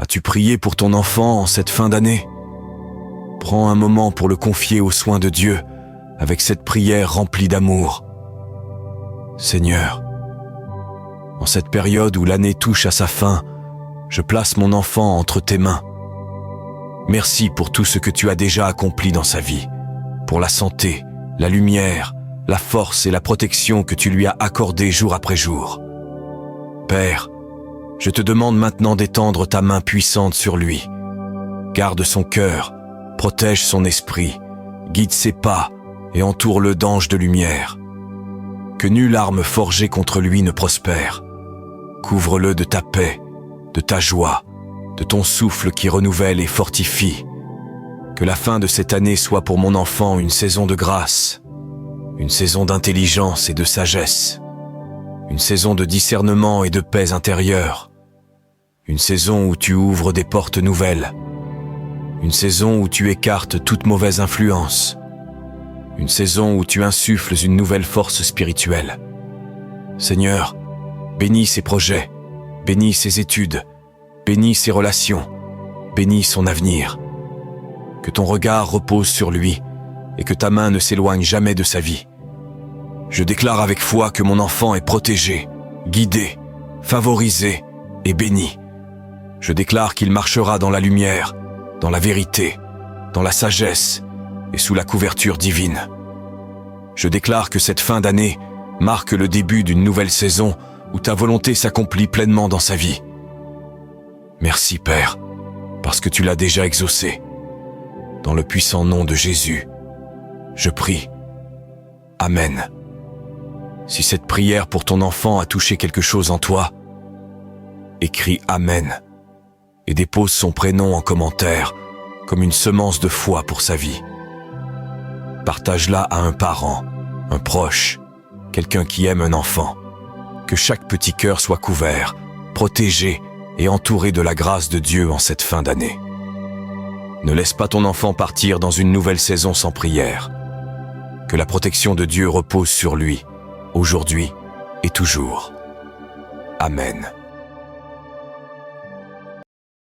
As-tu prié pour ton enfant en cette fin d'année? Prends un moment pour le confier aux soins de Dieu avec cette prière remplie d'amour. Seigneur, en cette période où l'année touche à sa fin, je place mon enfant entre tes mains. Merci pour tout ce que tu as déjà accompli dans sa vie, pour la santé, la lumière, la force et la protection que tu lui as accordées jour après jour. Père, je te demande maintenant d'étendre ta main puissante sur lui. Garde son cœur, protège son esprit, guide ses pas et entoure-le d'anges de lumière. Que nulle arme forgée contre lui ne prospère. Couvre-le de ta paix, de ta joie, de ton souffle qui renouvelle et fortifie. Que la fin de cette année soit pour mon enfant une saison de grâce, une saison d'intelligence et de sagesse, une saison de discernement et de paix intérieure, une saison où tu ouvres des portes nouvelles, une saison où tu écartes toute mauvaise influence, une saison où tu insuffles une nouvelle force spirituelle. Seigneur, bénis ses projets, bénis ses études, bénis ses relations, bénis son avenir. Que ton regard repose sur lui et que ta main ne s'éloigne jamais de sa vie. Je déclare avec foi que mon enfant est protégé, guidé, favorisé et béni. Je déclare qu'il marchera dans la lumière, dans la vérité, dans la sagesse et sous la couverture divine. Je déclare que cette fin d'année marque le début d'une nouvelle saison où ta volonté s'accomplit pleinement dans sa vie. Merci Père, parce que tu l'as déjà exaucé. Dans le puissant nom de Jésus, je prie. Amen. Si cette prière pour ton enfant a touché quelque chose en toi, écris Amen et dépose son prénom en commentaire comme une semence de foi pour sa vie. Partage-la à un parent, un proche, quelqu'un qui aime un enfant. Que chaque petit cœur soit couvert, protégé et entouré de la grâce de Dieu en cette fin d'année. Ne laisse pas ton enfant partir dans une nouvelle saison sans prière. Que la protection de Dieu repose sur lui, aujourd'hui et toujours. Amen.